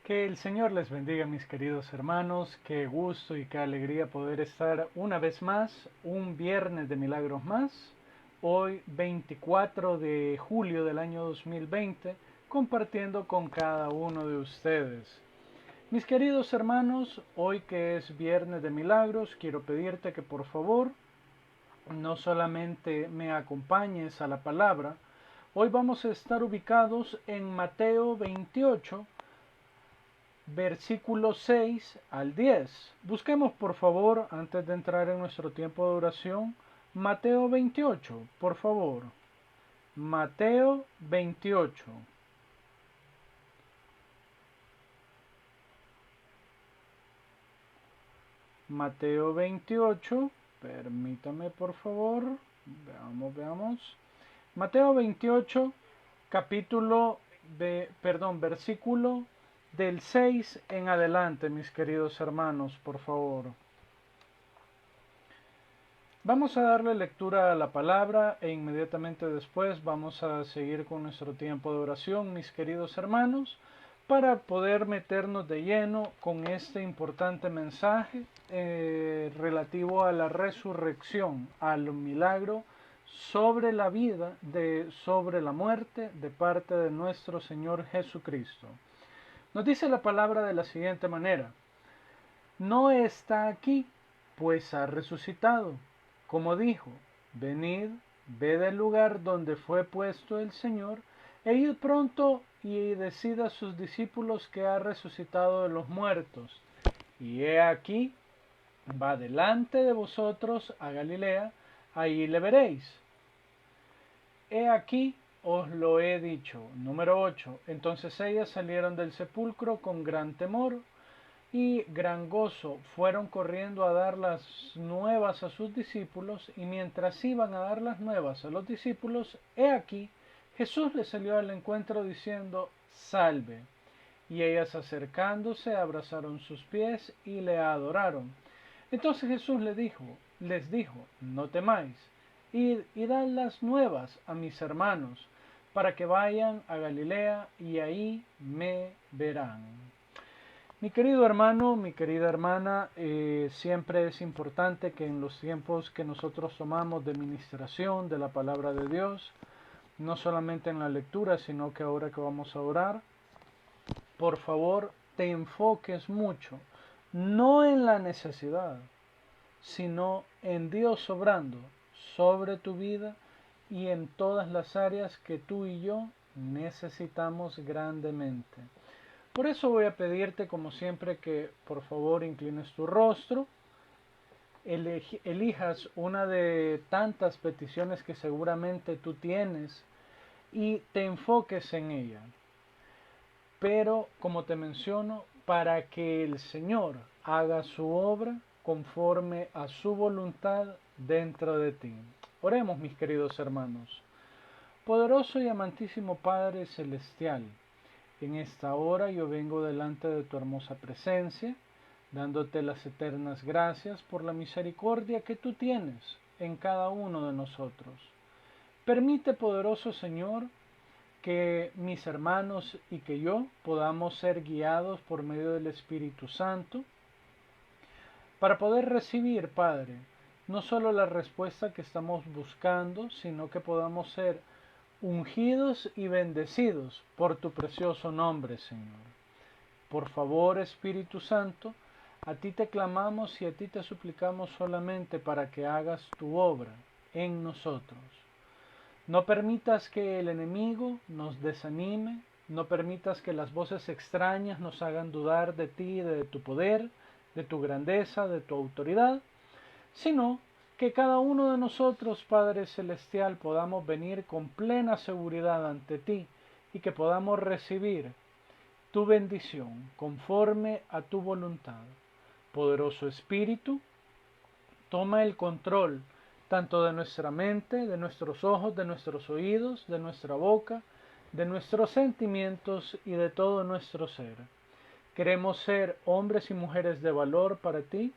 Que el Señor les bendiga, mis queridos hermanos. Qué gusto y qué alegría poder estar una vez más, un viernes de milagros más. Hoy 24 de julio del año 2020, compartiendo con cada uno de ustedes. Mis queridos hermanos, hoy que es viernes de milagros, quiero pedirte que por favor no solamente me acompañes a la palabra. Hoy vamos a estar ubicados en Mateo 28, versículos 6 al 10. Busquemos por favor, antes de entrar en nuestro tiempo de oración, Mateo 28, por favor. Mateo 28. Mateo 28, permítame por favor, veamos. Mateo 28, versículo del 6 en adelante, mis queridos hermanos, por favor. Vamos a darle lectura a la palabra e inmediatamente después vamos a seguir con nuestro tiempo de oración, mis queridos hermanos, para poder meternos de lleno con este importante mensaje relativo a la resurrección, al milagro sobre la vida, sobre la muerte de parte de nuestro Señor Jesucristo. Nos dice la palabra de la siguiente manera: no está aquí, pues ha resucitado. Como dijo, venid, ved el lugar donde fue puesto el Señor, e id pronto y decid a sus discípulos que ha resucitado de los muertos. Y he aquí, va delante de vosotros a Galilea, ahí le veréis. He aquí, os lo he dicho. Número 8. Entonces ellas salieron del sepulcro con gran temor y gran gozo, fueron corriendo a dar las nuevas a sus discípulos, y mientras iban a dar las nuevas a los discípulos, he aquí, Jesús les salió al encuentro diciendo, salve. Y ellas acercándose abrazaron sus pies y le adoraron. Entonces Jesús les dijo, no temáis, id y dad las nuevas a mis hermanos, para que vayan a Galilea y ahí me verán. Mi querido hermano, mi querida hermana, siempre es importante que en los tiempos que nosotros tomamos de ministración de la palabra de Dios, no solamente en la lectura, sino que ahora que vamos a orar, por favor te enfoques mucho, no en la necesidad, sino en Dios obrando sobre tu vida y en todas las áreas que tú y yo necesitamos grandemente. Por eso voy a pedirte, como siempre, que por favor inclines tu rostro, elijas una de tantas peticiones que seguramente tú tienes y te enfoques en ella. Pero, como te menciono, para que el Señor haga su obra conforme a su voluntad dentro de ti. Oremos, mis queridos hermanos. Poderoso y amantísimo Padre Celestial, en esta hora yo vengo delante de tu hermosa presencia, dándote las eternas gracias por la misericordia que tú tienes en cada uno de nosotros. Permite, poderoso Señor, que mis hermanos y que yo podamos ser guiados por medio del Espíritu Santo para poder recibir, Padre, no solo la respuesta que estamos buscando, sino que podamos ser ungidos y bendecidos por tu precioso nombre, Señor. Por favor, Espíritu Santo, a ti te clamamos y a ti te suplicamos solamente para que hagas tu obra en nosotros. No permitas que el enemigo nos desanime, no permitas que las voces extrañas nos hagan dudar de ti, de tu poder, de tu grandeza, de tu autoridad, sino que cada uno de nosotros, Padre Celestial, podamos venir con plena seguridad ante ti y que podamos recibir tu bendición conforme a tu voluntad. Poderoso Espíritu, toma el control tanto de nuestra mente, de nuestros ojos, de nuestros oídos, de nuestra boca, de nuestros sentimientos y de todo nuestro ser. Queremos ser hombres y mujeres de valor para ti.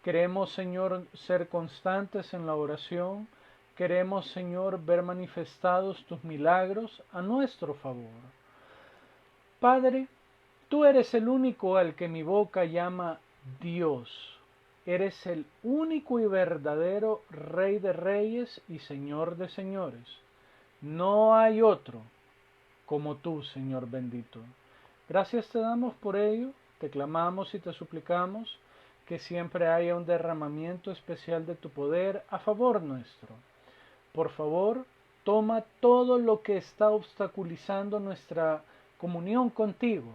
Queremos, Señor, ser constantes en la oración. Queremos, Señor, ver manifestados tus milagros a nuestro favor. Padre, Tú eres el único al que mi boca llama Dios. Eres el único y verdadero Rey de Reyes y Señor de Señores. No hay otro como tú, Señor bendito. Gracias te damos por ello, te clamamos y te suplicamos que siempre haya un derramamiento especial de tu poder a favor nuestro. Por favor, toma todo lo que está obstaculizando nuestra comunión contigo.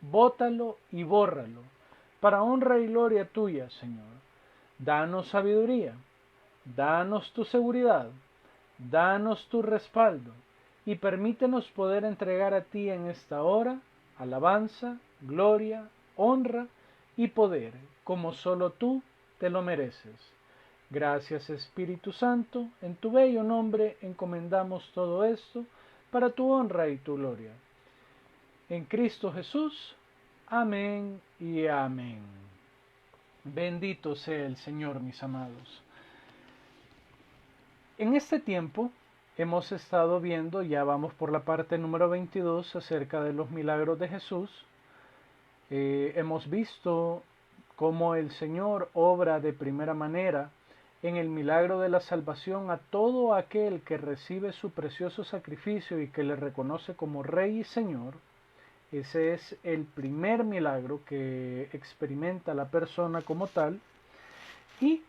Bótalo y bórralo, para honra y gloria tuya, Señor. Danos sabiduría, danos tu seguridad, danos tu respaldo, y permítenos poder entregar a ti en esta hora alabanza, gloria, honra y poder, como solo tú te lo mereces. Gracias, Espíritu Santo, en tu bello nombre encomendamos todo esto para tu honra y tu gloria. En Cristo Jesús, amén y amén. Bendito sea el Señor, mis amados. En este tiempo hemos estado viendo, ya vamos por la parte número 22, acerca de los milagros de Jesús. Hemos visto cómo el Señor obra de primera manera en el milagro de la salvación a todo aquel que recibe su precioso sacrificio y que le reconoce como Rey y Señor. Ese es el primer milagro que experimenta la persona como tal. Y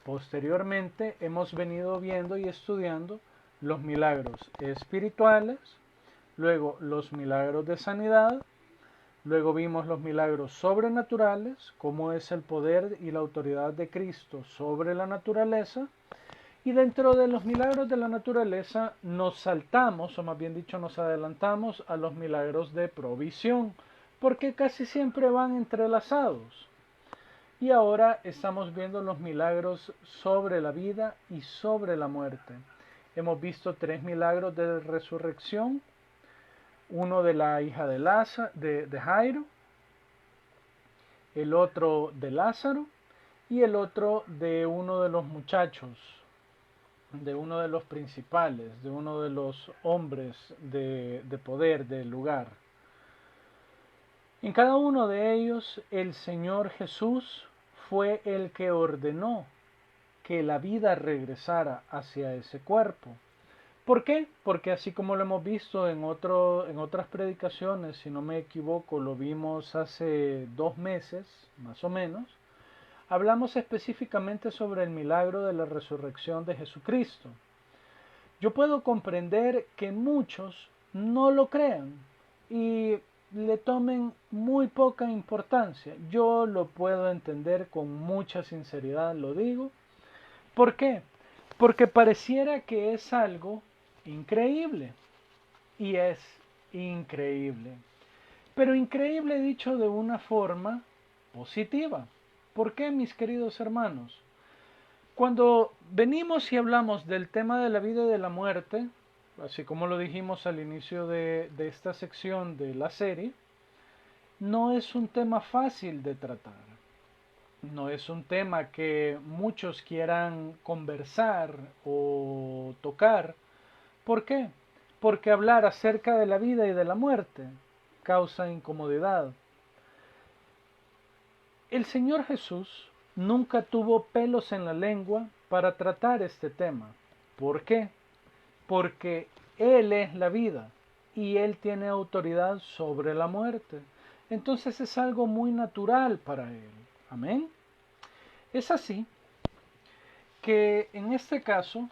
posteriormente hemos venido viendo y estudiando los milagros espirituales, luego los milagros de sanidad, luego vimos los milagros sobrenaturales, como es el poder y la autoridad de Cristo sobre la naturaleza. Y dentro de los milagros de la naturaleza nos saltamos, o más bien dicho nos adelantamos a los milagros de provisión, porque casi siempre van entrelazados. Y ahora estamos viendo los milagros sobre la vida y sobre la muerte. Hemos visto 3 milagros de resurrección, uno de la hija de Jairo, el otro de Lázaro y el otro de uno de los muchachos, de uno de los principales, de uno de los hombres de poder del lugar. En cada uno de ellos el Señor Jesús fue el que ordenó que la vida regresara hacia ese cuerpo. ¿Por qué? Porque así como lo hemos visto en otras predicaciones, si no me equivoco, lo vimos hace 2 meses, más o menos, hablamos específicamente sobre el milagro de la resurrección de Jesucristo. Yo puedo comprender que muchos no lo crean y le tomen muy poca importancia. Yo lo puedo entender con mucha sinceridad, lo digo. ¿Por qué? Porque pareciera que es algo increíble. Y es increíble. Pero increíble dicho de una forma positiva. ¿Por qué, mis queridos hermanos? Cuando venimos y hablamos del tema de la vida y de la muerte, así como lo dijimos al inicio de esta sección de la serie, no es un tema fácil de tratar. No es un tema que muchos quieran conversar o tocar. ¿Por qué? Porque hablar acerca de la vida y de la muerte causa incomodidad. El Señor Jesús nunca tuvo pelos en la lengua para tratar este tema. ¿Por qué? Porque Él es la vida y Él tiene autoridad sobre la muerte. Entonces es algo muy natural para Él. Amén. Es así que en este caso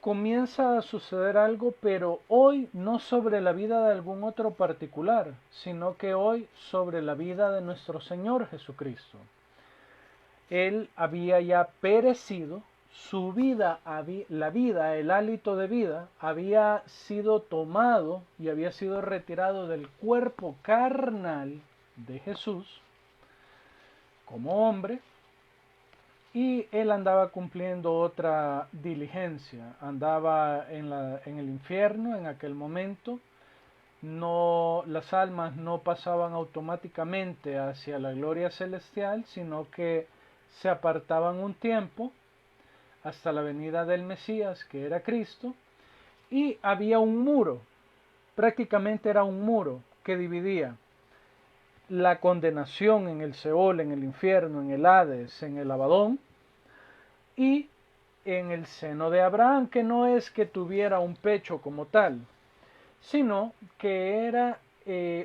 comienza a suceder algo, pero hoy no sobre la vida de algún otro particular, sino que hoy sobre la vida de nuestro Señor Jesucristo. Él había ya perecido, su vida, la vida, el hálito de vida, había sido tomado y había sido retirado del cuerpo carnal de Jesús como hombre. Y él andaba cumpliendo otra diligencia, andaba en el infierno en aquel momento. No, las almas no pasaban automáticamente hacia la gloria celestial, sino que se apartaban un tiempo hasta la venida del Mesías, que era Cristo, y había un muro Prácticamente era un muro que dividía la condenación en el Seol, en el infierno, en el Hades, en el Abadón, y en el seno de Abraham, que no es que tuviera un pecho como tal, sino que era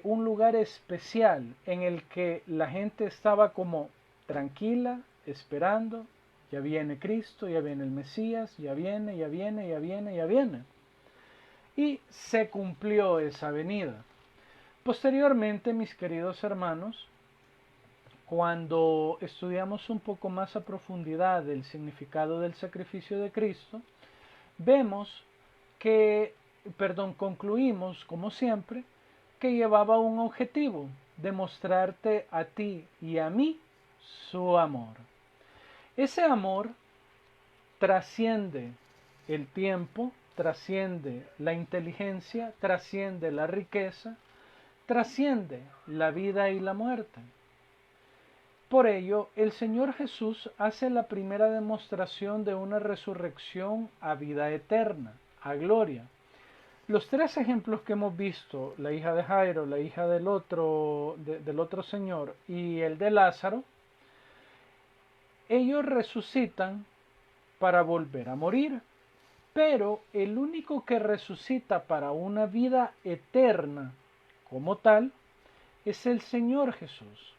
un lugar especial en el que la gente estaba como tranquila, esperando, ya viene Cristo, ya viene el Mesías, ya viene, ya viene, ya viene, ya viene. Y se cumplió esa venida. Posteriormente, mis queridos hermanos, cuando estudiamos un poco más a profundidad el significado del sacrificio de Cristo, vemos que, concluimos, como siempre, que llevaba un objetivo: demostrarte a ti y a mí su amor. Ese amor trasciende el tiempo, trasciende la inteligencia, trasciende la riqueza, trasciende la vida y la muerte. Por ello, el Señor Jesús hace la primera demostración de una resurrección a vida eterna, a gloria. Los tres ejemplos que hemos visto, la hija de Jairo, la hija del otro señor y el de Lázaro, ellos resucitan para volver a morir. Pero el único que resucita para una vida eterna como tal es el Señor Jesús,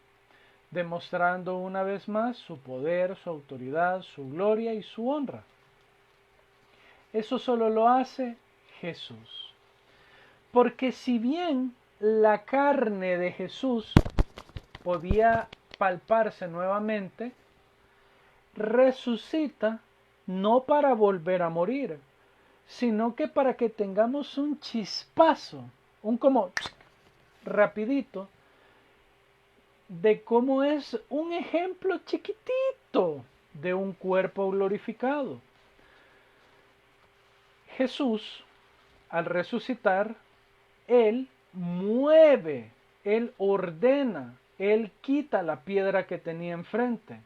demostrando una vez más su poder, su autoridad, su gloria y su honra. Eso solo lo hace Jesús. Porque si bien la carne de Jesús podía palparse nuevamente, resucita no para volver a morir, sino que para que tengamos un chispazo, un como rapidito, de cómo es un ejemplo chiquitito de un cuerpo glorificado. Jesús, al resucitar, Él mueve, Él ordena, Él quita la piedra que tenía enfrente,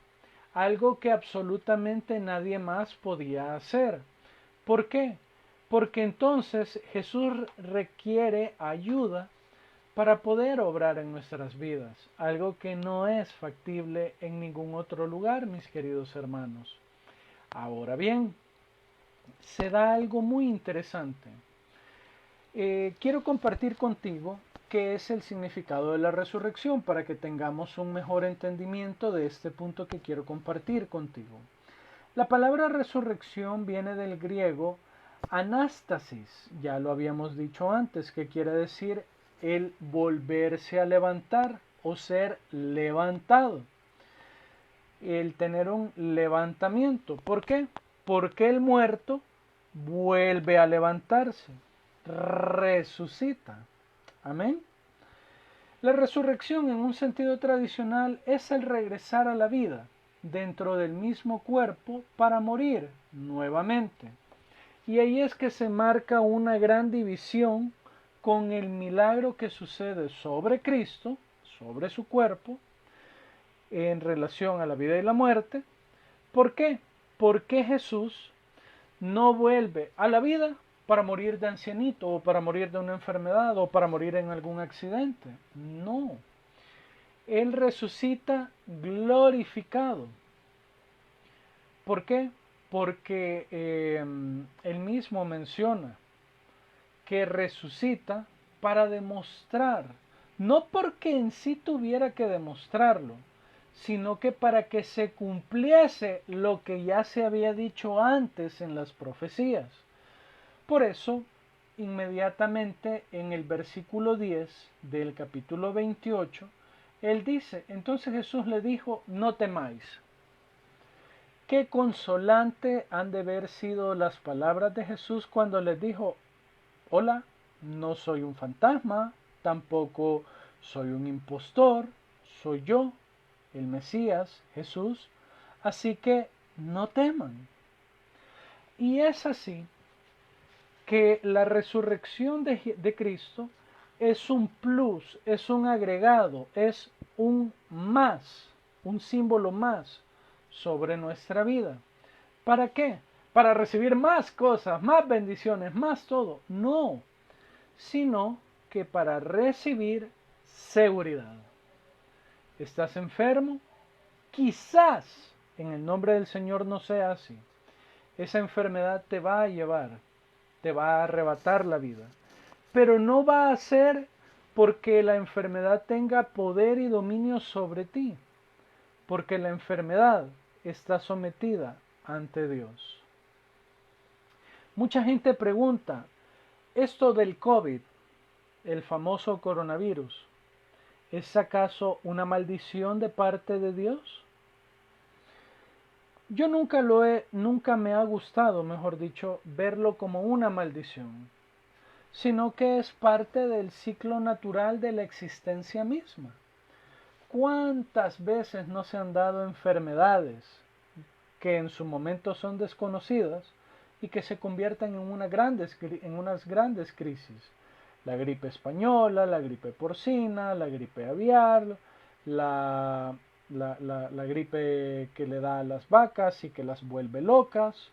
algo que absolutamente nadie más podía hacer. ¿Por qué? Porque entonces Jesús requiere ayuda para poder obrar en nuestras vidas, algo que no es factible en ningún otro lugar, mis queridos hermanos. Ahora bien, se da algo muy interesante. Quiero compartir contigo qué es el significado de la resurrección para que tengamos un mejor entendimiento de este punto que quiero compartir contigo. La palabra resurrección viene del griego anástasis, ya lo habíamos dicho antes, que quiere decir el volverse a levantar o ser levantado, el tener un levantamiento. ¿Por qué? Porque el muerto vuelve a levantarse, resucita. Amén. La resurrección en un sentido tradicional es el regresar a la vida dentro del mismo cuerpo para morir nuevamente. Y ahí es que se marca una gran división con el milagro que sucede sobre Cristo, sobre su cuerpo, en relación a la vida y la muerte. ¿Por qué? Porque Jesús no vuelve a la vida para morir de ancianito, o para morir de una enfermedad, o para morir en algún accidente. No. Él resucita glorificado. ¿Por qué? Porque él mismo menciona que resucita para demostrar, no porque en sí tuviera que demostrarlo, sino que para que se cumpliese lo que ya se había dicho antes en las profecías. Por eso, inmediatamente en el versículo 10 del capítulo 28, él dice, entonces Jesús le dijo, no temáis. Qué consolante han de haber sido las palabras de Jesús cuando les dijo, hola, no soy un fantasma, tampoco soy un impostor, soy yo, el Mesías, Jesús, así que no teman. Y es así que la resurrección de Cristo es un plus, es un agregado, es un más, un símbolo más sobre nuestra vida. ¿Para qué? Para recibir más cosas, más bendiciones, más todo. No, sino que para recibir seguridad. ¿Estás enfermo? Quizás en el nombre del Señor no sea así. Esa enfermedad te va a llevar, te va a arrebatar la vida. Pero no va a ser porque la enfermedad tenga poder y dominio sobre ti, porque la enfermedad está sometida ante Dios. Mucha gente pregunta, ¿esto del COVID, el famoso coronavirus, es acaso una maldición de parte de Dios? Yo nunca me ha gustado, mejor dicho, verlo como una maldición, sino que es parte del ciclo natural de la existencia misma. ¿Cuántas veces no se han dado enfermedades que en su momento son desconocidas y que se convierten en unas grandes crisis? La gripe española, la gripe porcina, la gripe aviar, la gripe que le da a las vacas y que las vuelve locas,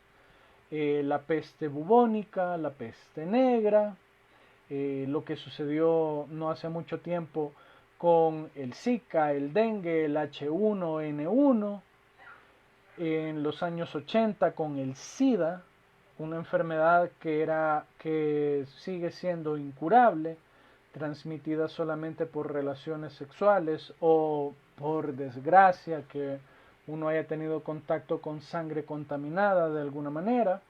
la peste bubónica, la peste negra, lo que sucedió no hace mucho tiempo con el Zika, el dengue, el H1N1, en los años 80 con el SIDA, una enfermedad que sigue siendo incurable, transmitida solamente por relaciones sexuales o por desgracia que uno haya tenido contacto con sangre contaminada de alguna manera.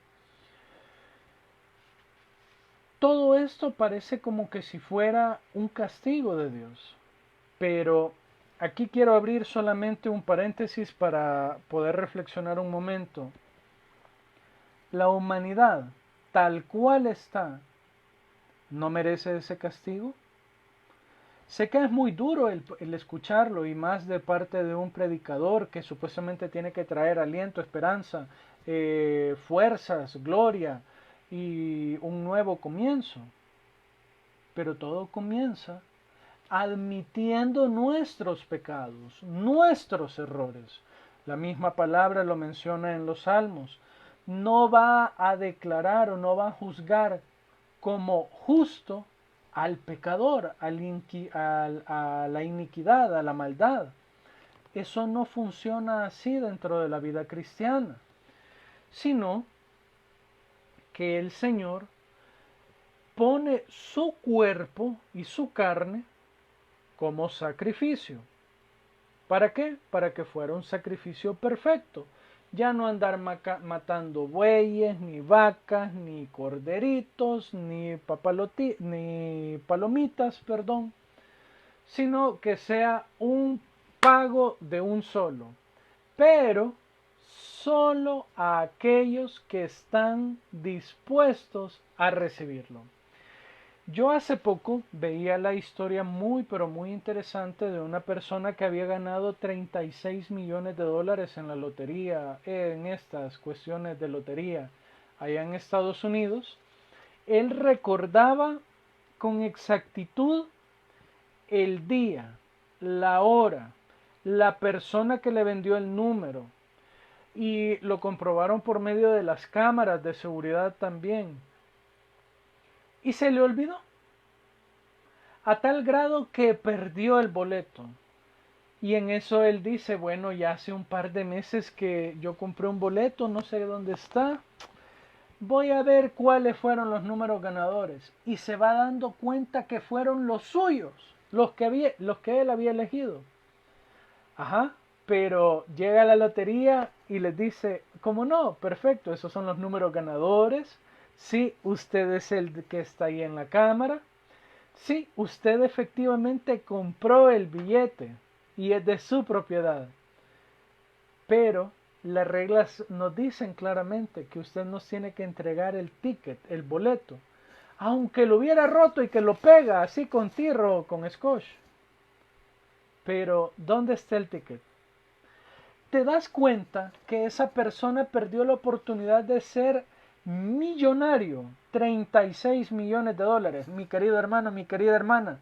Todo esto parece como que si fuera un castigo de Dios, pero aquí quiero abrir solamente un paréntesis para poder reflexionar un momento. La humanidad, tal cual está, ¿no merece ese castigo? Sé que es muy duro el escucharlo y más de parte de un predicador que supuestamente tiene que traer aliento, esperanza, fuerzas, gloria y un nuevo comienzo. Pero todo comienza admitiendo nuestros pecados, nuestros errores. La misma palabra lo menciona en los Salmos. No va a declarar o no va a juzgar como justo al pecador, a la iniquidad, a la maldad. Eso no funciona así dentro de la vida cristiana, sino que el Señor pone su cuerpo y su carne como sacrificio. ¿Para qué? Para que fuera un sacrificio perfecto. Ya no andar matando bueyes, ni vacas, ni corderitos, ni palomitas, sino que sea un pago de un solo, pero solo a aquellos que están dispuestos a recibirlo. Yo hace poco veía la historia pero muy interesante de una persona que había ganado 36 millones de dólares en la lotería, en estas cuestiones de lotería allá en Estados Unidos. Él recordaba con exactitud el día, la hora, la persona que le vendió el número y lo comprobaron por medio de las cámaras de seguridad también. Y se le olvidó, a tal grado que perdió el boleto. Y en eso él dice, bueno, ya hace un par de meses que yo compré un boleto, no sé dónde está, voy a ver cuáles fueron los números ganadores. Y se va dando cuenta que fueron los suyos, los que él había elegido. Ajá, pero llega a la lotería y les dice, ¿cómo no? Perfecto, esos son los números ganadores. Sí, usted es el que está ahí en la cámara. Sí, usted efectivamente compró el billete y es de su propiedad. Pero las reglas nos dicen claramente que usted nos tiene que entregar el ticket, el boleto. Aunque lo hubiera roto y que lo pega así con tirro o con scotch. Pero, ¿dónde está el ticket? Te das cuenta que esa persona perdió la oportunidad de ser millonario, 36 millones de dólares. Mi querido hermano, mi querida hermana,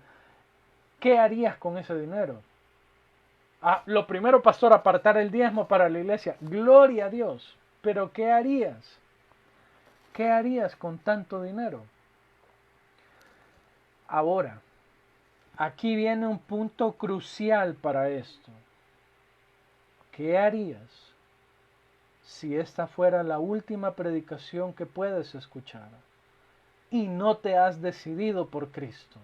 ¿qué harías con ese dinero? Lo primero, pastor, apartar el diezmo para la iglesia. Gloria a Dios. Pero ¿qué harías? ¿Qué harías con tanto dinero? Ahora, aquí viene un punto crucial para esto. ¿Qué harías si esta fuera la última predicación que puedes escuchar y no te has decidido por Cristo?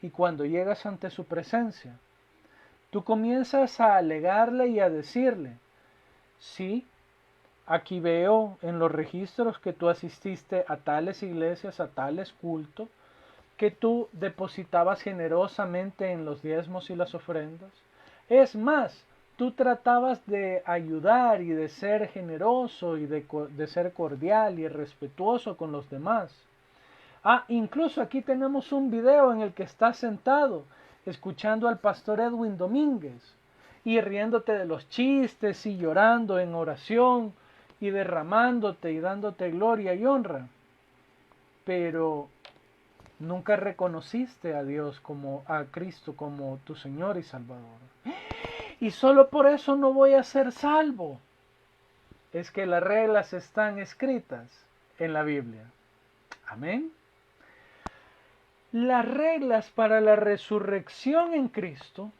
Y cuando llegas ante su presencia, tú comienzas a alegarle y a decirle, sí, aquí veo en los registros que tú asististe a tales iglesias, a tales cultos, que tú depositabas generosamente en los diezmos y las ofrendas. Es más, tú tratabas de ayudar y de ser generoso y de ser cordial y respetuoso con los demás. Incluso aquí tenemos un video en el que estás sentado escuchando al pastor Edwin Domínguez y riéndote de los chistes y llorando en oración y derramándote y dándote gloria y honra. Pero nunca reconociste a Dios a Cristo como tu Señor y Salvador. Y solo por eso no voy a ser salvo. Es que las reglas están escritas en la Biblia. Amén. Las reglas para la resurrección en Cristo,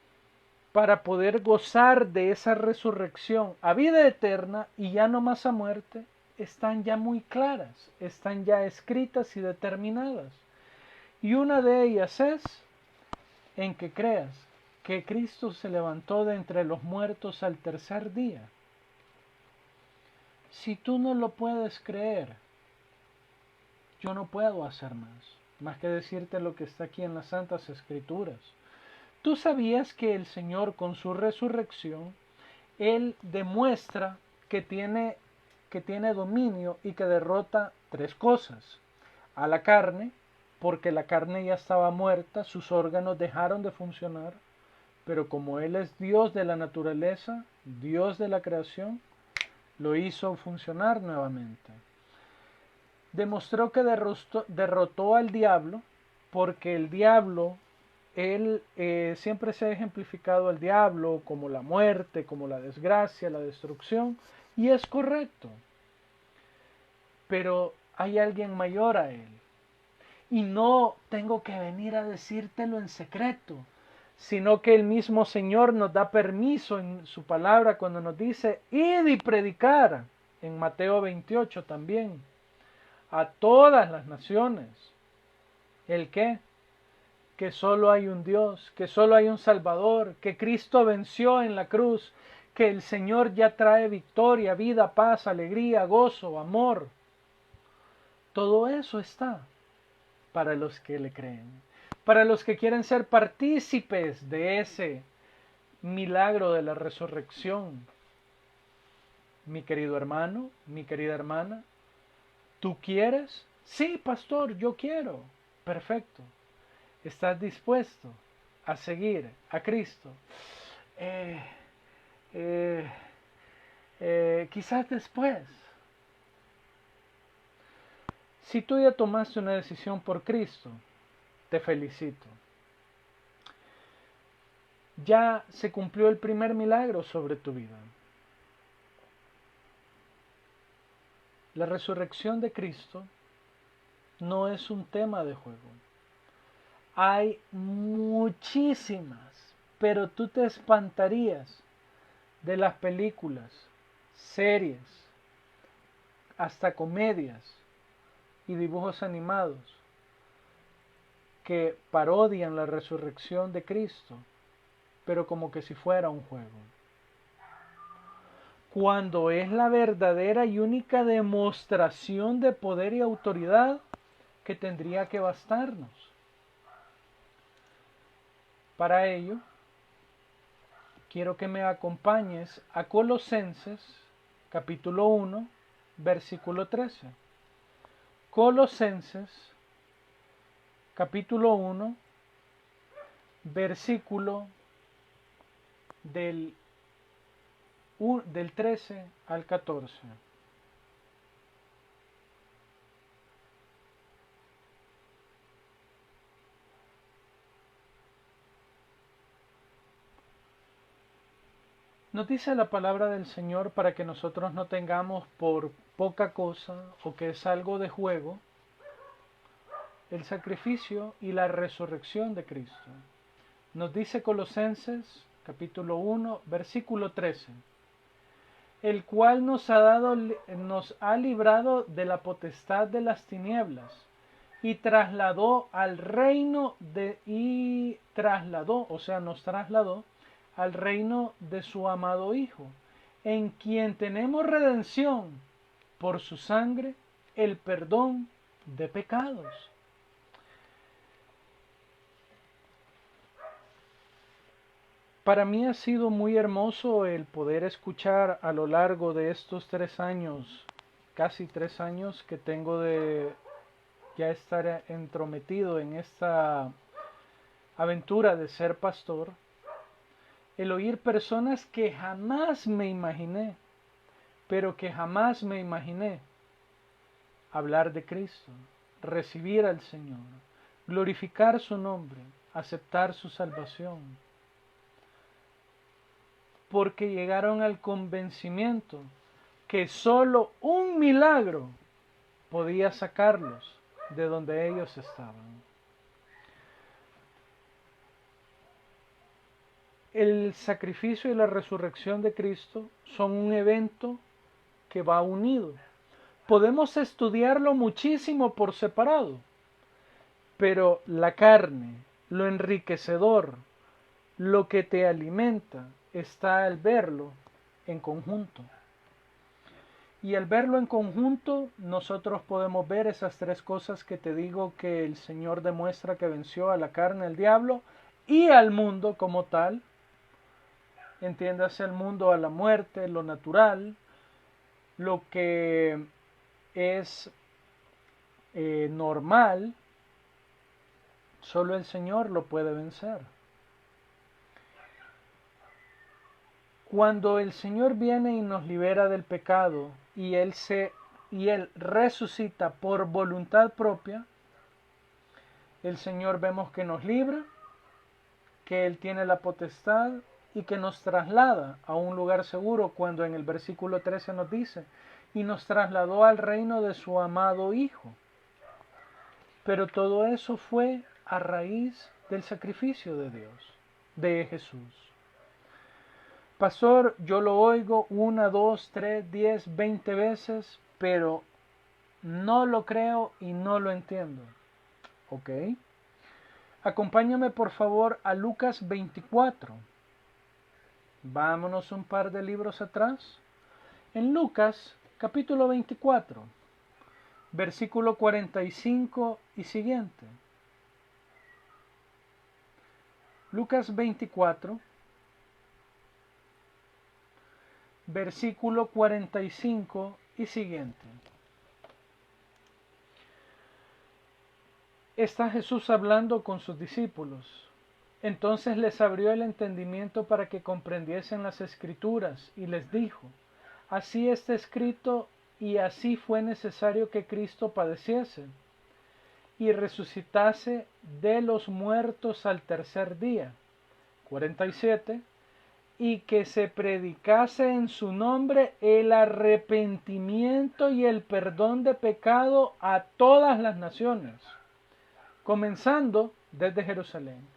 para poder gozar de esa resurrección a vida eterna y ya no más a muerte, están ya muy claras, están ya escritas y determinadas. Y una de ellas es en que creas que Cristo se levantó de entre los muertos al tercer día. Si tú no lo puedes creer, yo no puedo hacer más que decirte lo que está aquí en las Santas Escrituras. ¿Tú sabías que el Señor con su resurrección, Él demuestra que tiene dominio y que derrota tres cosas? A la carne, porque la carne ya estaba muerta, sus órganos dejaron de funcionar, pero como Él es Dios de la naturaleza, Dios de la creación, lo hizo funcionar nuevamente. Demostró que derrotó al diablo, porque el diablo, él siempre se ha ejemplificado al diablo como la muerte, como la desgracia, la destrucción, y es correcto. Pero hay alguien mayor a él. Y no tengo que venir a decírtelo en secreto, sino que el mismo Señor nos da permiso en su palabra cuando nos dice, id y predicar, en Mateo 28 también, a todas las naciones. ¿El qué? Que solo hay un Dios, que solo hay un Salvador, que Cristo venció en la cruz, que el Señor ya trae victoria, vida, paz, alegría, gozo, amor. Todo eso está para los que le creen, para los que quieren ser partícipes de ese milagro de la resurrección. Mi querido hermano, mi querida hermana, ¿tú quieres? Sí, pastor, yo quiero. Perfecto. ¿Estás dispuesto a seguir a Cristo? Quizás después. Si tú ya tomaste una decisión por Cristo, te felicito. Ya se cumplió el primer milagro sobre tu vida. La resurrección de Cristo no es un tema de juego. Hay muchísimas, pero tú te espantarías de las películas, series, hasta comedias y dibujos animados que parodian la resurrección de Cristo, pero como que si fuera un juego. Cuando es la verdadera y única demostración de poder y autoridad que tendría que bastarnos. Para ello, quiero que me acompañes a Colosenses, capítulo 1, versículo 13. Colosenses, capítulo 1, versículo del 13 al 14. Nos dice la palabra del Señor para que nosotros no tengamos por poca cosa o que es algo de juego el sacrificio y la resurrección de Cristo. Nos dice Colosenses capítulo 1, versículo 13, el cual nos ha librado de la potestad de las tinieblas y nos trasladó al reino de su amado Hijo, en quien tenemos redención por su sangre, el perdón de pecados. Para mí ha sido muy hermoso el poder escuchar a lo largo de estos 3 años, casi 3 años que tengo de ya estar entrometido en esta aventura de ser pastor, el oír personas que jamás me imaginé, pero que jamás me imaginé hablar de Cristo, recibir al Señor, glorificar su nombre, aceptar su salvación, porque llegaron al convencimiento que solo un milagro podía sacarlos de donde ellos estaban. El sacrificio y la resurrección de Cristo son un evento que va unido. Podemos estudiarlo muchísimo por separado, pero la carne, lo enriquecedor, lo que te alimenta, está al verlo en conjunto. Y al verlo en conjunto, nosotros podemos ver esas 3 cosas que te digo que el Señor demuestra que venció a la carne, al diablo y al mundo como tal. Entiéndase el mundo, a la muerte, lo natural, lo que es normal, solo el Señor lo puede vencer. Cuando el Señor viene y nos libera del pecado y Él resucita por voluntad propia, el Señor vemos que nos libra, que Él tiene la potestad y que nos traslada a un lugar seguro, cuando en el versículo 13 nos dice, y nos trasladó al reino de su amado Hijo. Pero todo eso fue a raíz del sacrificio de Dios, de Jesús. Pastor, yo lo oigo 1, 2, 3, 10, 20 veces, pero no lo creo y no lo entiendo. ¿Ok? Acompáñame por favor a Lucas 24. Vámonos un par de libros atrás. En Lucas capítulo 24, versículo 45 y siguiente. Lucas 24, versículo 45 y siguiente. Está Jesús hablando con sus discípulos. Entonces les abrió el entendimiento para que comprendiesen las Escrituras y les dijo, así está escrito y así fue necesario que Cristo padeciese y resucitase de los muertos al tercer día. 47. Y que se predicase en su nombre el arrepentimiento y el perdón de pecado a todas las naciones, comenzando desde Jerusalén.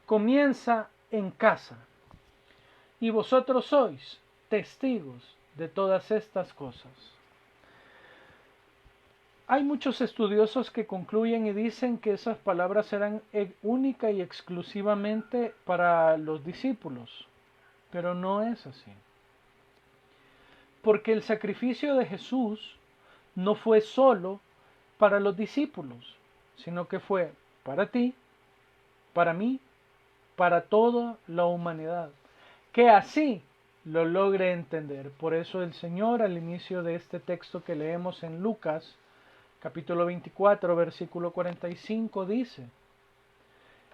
Comienza en casa. Y vosotros sois testigos de todas estas cosas. Hay muchos estudiosos que concluyen y dicen que esas palabras eran única y exclusivamente para los discípulos, pero no es así. Porque el sacrificio de Jesús no fue solo para los discípulos, sino que fue para ti, para mí, para toda la humanidad. Que así lo logre entender. Por eso el Señor, al inicio de este texto que leemos en Lucas, capítulo 24, versículo 45, dice,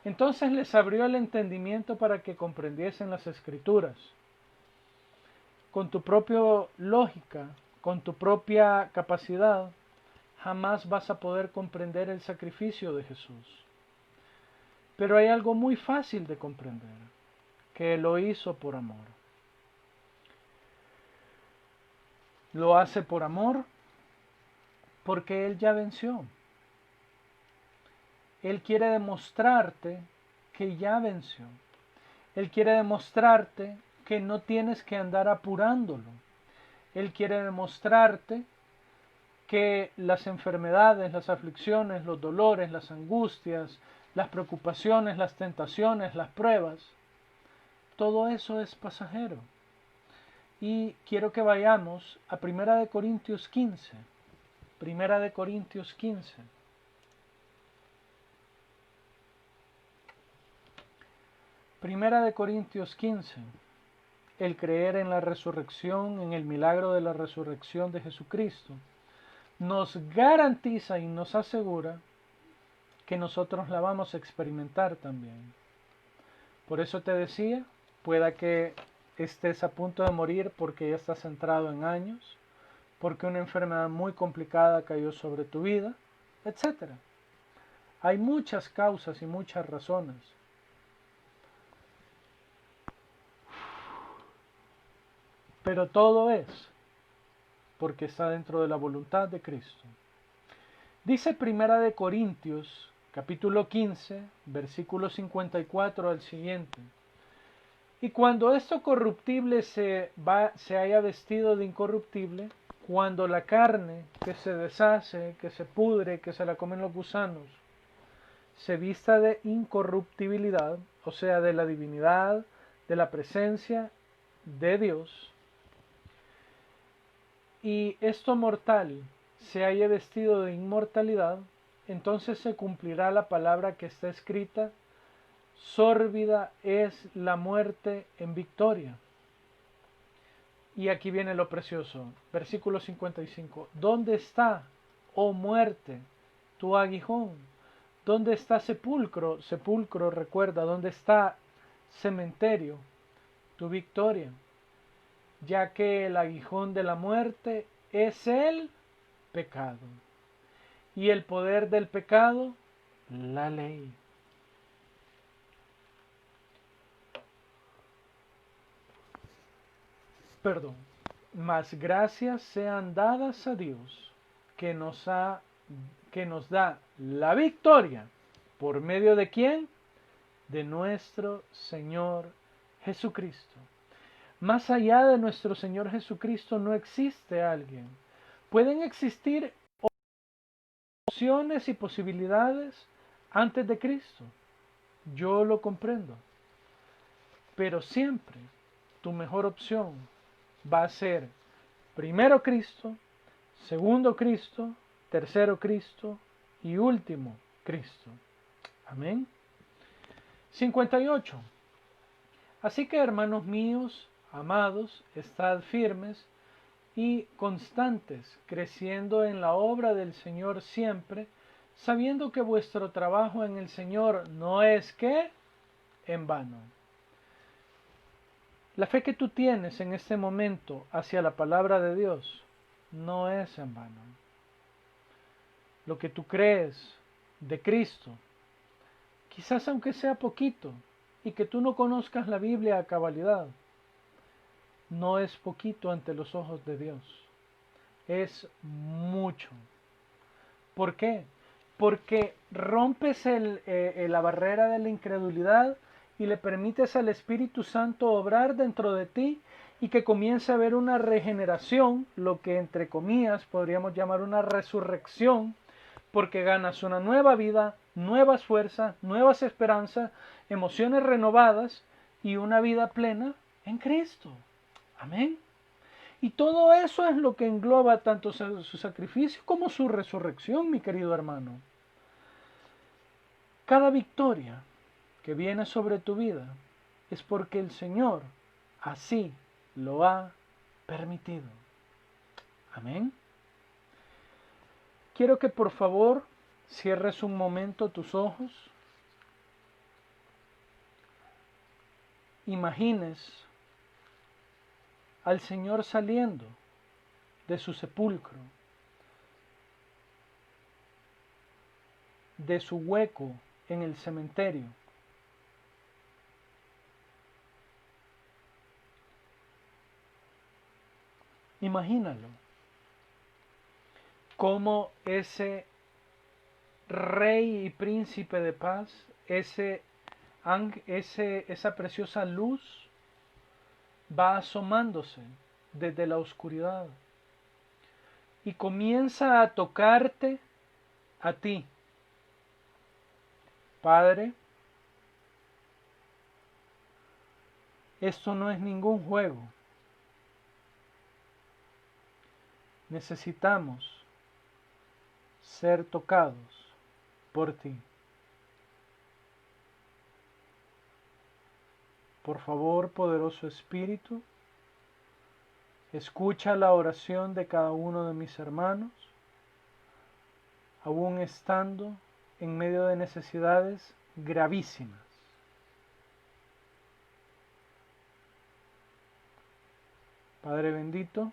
entonces les abrió el entendimiento para que comprendiesen las Escrituras. Con tu propia lógica, con tu propia capacidad, jamás vas a poder comprender el sacrificio de Jesús. Pero hay algo muy fácil de comprender, que Él lo hizo por amor. Lo hace por amor porque Él ya venció. Él quiere demostrarte que ya venció. Él quiere demostrarte que no tienes que andar apurándolo. Él quiere demostrarte que las enfermedades, las aflicciones, los dolores, las angustias, las preocupaciones, las tentaciones, las pruebas, todo eso es pasajero. Y quiero que vayamos a 1 Corintios 15. 1 Corintios 15. Primera de Corintios 15. El creer en la resurrección, en el milagro de la resurrección de Jesucristo, nos garantiza y nos asegura que nosotros la vamos a experimentar también. Por eso te decía, pueda que estés a punto de morir porque ya estás centrado en años, porque una enfermedad muy complicada cayó sobre tu vida, etc. Hay muchas causas y muchas razones. Pero todo es porque está dentro de la voluntad de Cristo. Dice 1 Corintios, capítulo 15, versículo 54 al siguiente. Y cuando esto corruptible se haya vestido de incorruptible, cuando la carne que se deshace, que se pudre, que se la comen los gusanos, se vista de incorruptibilidad, o sea, de la divinidad, de la presencia de Dios, y esto mortal se haya vestido de inmortalidad, entonces se cumplirá la palabra que está escrita: sórbida es la muerte en victoria. Y aquí viene lo precioso, versículo 55. ¿Dónde está, oh muerte, tu aguijón? ¿Dónde está sepulcro? Sepulcro, recuerda, ¿dónde está cementerio? Tu victoria. Ya que el aguijón de la muerte es el pecado. Y el poder del pecado, la ley. Perdón. Mas gracias sean dadas a Dios que nos da la victoria. ¿Por medio de quién? De nuestro Señor Jesucristo. Más allá de nuestro Señor Jesucristo no existe alguien. Pueden existir opciones y posibilidades antes de Cristo. Yo lo comprendo. Pero siempre tu mejor opción va a ser primero Cristo, segundo Cristo, tercero Cristo y último Cristo. Amén. 58. Así que, hermanos míos, amados, estad firmes y constantes, creciendo en la obra del Señor siempre, sabiendo que vuestro trabajo en el Señor no es que en vano. La fe que tú tienes en este momento hacia la palabra de Dios no es en vano. Lo que tú crees de Cristo, quizás aunque sea poquito, y que tú no conozcas la Biblia a cabalidad, no es poquito ante los ojos de Dios. Es mucho. ¿Por qué? Porque rompes la barrera de la incredulidad y le permites al Espíritu Santo obrar dentro de ti y que comience a haber una regeneración, lo que entre comillas podríamos llamar una resurrección, porque ganas una nueva vida, nuevas fuerzas, nuevas esperanzas, emociones renovadas y una vida plena en Cristo. Amén. Y todo eso es lo que engloba tanto su sacrificio como su resurrección, mi querido hermano. Cada victoria que viene sobre tu vida es porque el Señor así lo ha permitido. Amén. Quiero que por favor cierres un momento tus ojos. Imagines al Señor saliendo de su sepulcro, de su hueco en el cementerio. Imagínalo, cómo ese Rey y Príncipe de paz, esa preciosa luz va asomándose desde la oscuridad y comienza a tocarte a ti. Padre, esto no es ningún juego. Necesitamos ser tocados por ti. Por favor, poderoso Espíritu, escucha la oración de cada uno de mis hermanos, aún estando en medio de necesidades gravísimas. Padre bendito,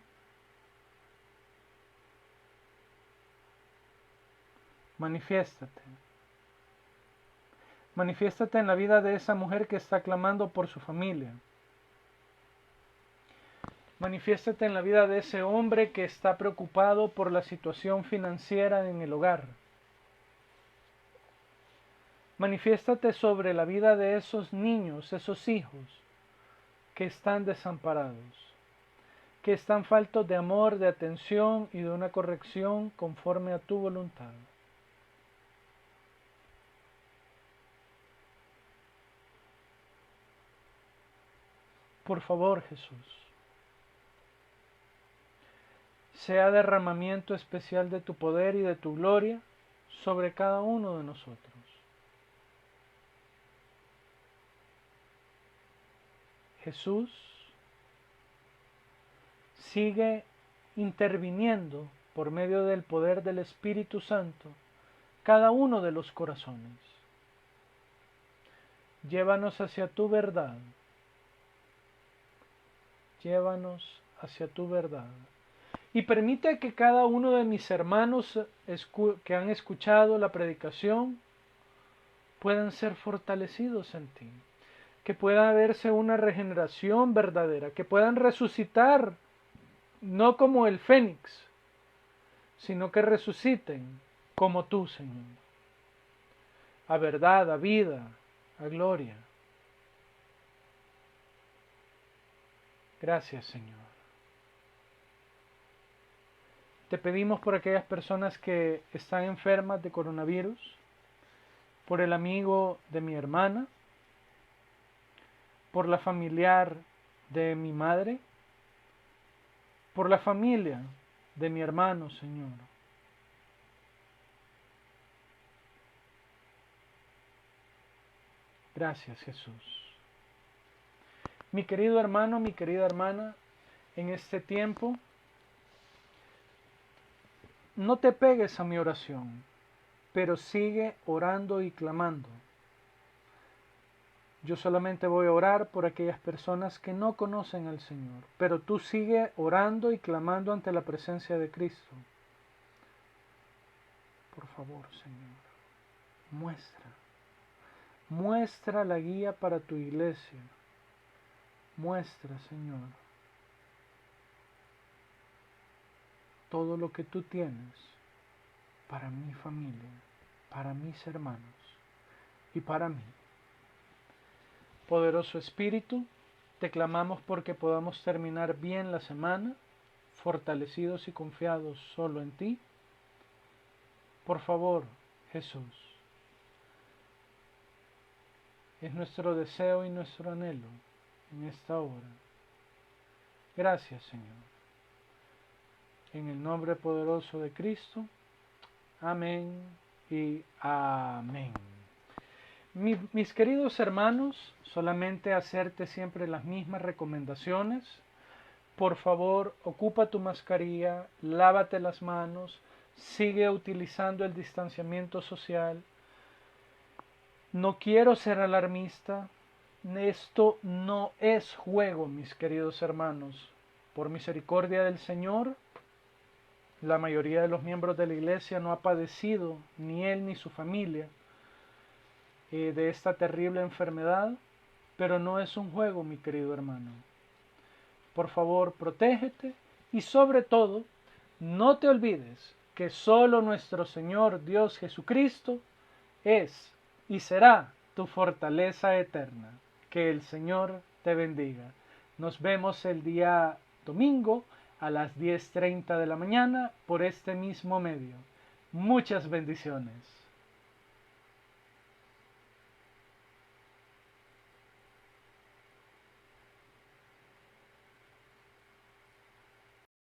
manifiéstate. Manifiéstate en la vida de esa mujer que está clamando por su familia. Manifiéstate en la vida de ese hombre que está preocupado por la situación financiera en el hogar. Manifiéstate sobre la vida de esos niños, esos hijos que están desamparados, que están faltos de amor, de atención y de una corrección conforme a tu voluntad. Por favor, Jesús, sea derramamiento especial de tu poder y de tu gloria sobre cada uno de nosotros. Jesús, sigue interviniendo por medio del poder del Espíritu Santo cada uno de los corazones. Llévanos hacia tu verdad. Llévanos hacia tu verdad. Y permite que cada uno de mis hermanos que han escuchado la predicación puedan ser fortalecidos en ti. Que pueda verse una regeneración verdadera. Que puedan resucitar, no como el fénix, sino que resuciten como tú, Señor. A verdad, a vida, a gloria. Gracias, Señor. Te pedimos por aquellas personas que están enfermas de coronavirus, por el amigo de mi hermana, por la familiar de mi madre, por la familia de mi hermano, Señor. Gracias, Jesús. Mi querido hermano, mi querida hermana, en este tiempo, no te pegues a mi oración, pero sigue orando y clamando. Yo solamente voy a orar por aquellas personas que no conocen al Señor, pero tú sigue orando y clamando ante la presencia de Cristo. Por favor, Señor, muestra la guía para tu iglesia. Muestra, Señor, todo lo que tú tienes para mi familia, para mis hermanos y para mí. Poderoso Espíritu, te clamamos porque podamos terminar bien la semana, fortalecidos y confiados solo en ti. Por favor, Jesús, es nuestro deseo y nuestro anhelo en esta hora. Gracias, Señor. En el nombre poderoso de Cristo. Amén y amén. Mis queridos hermanos, solamente hacerte siempre las mismas recomendaciones. Por favor, ocupa tu mascarilla, lávate las manos, sigue utilizando el distanciamiento social. No quiero ser alarmista. Esto no es juego, mis queridos hermanos. Por misericordia del Señor, la mayoría de los miembros de la iglesia no ha padecido, ni él ni su familia, de esta terrible enfermedad, pero no es un juego, mi querido hermano. Por favor, protégete y sobre todo, no te olvides que solo nuestro Señor Dios Jesucristo es y será tu fortaleza eterna. Que el Señor te bendiga. Nos vemos el día domingo a las 10:30 de la mañana por este mismo medio. Muchas bendiciones.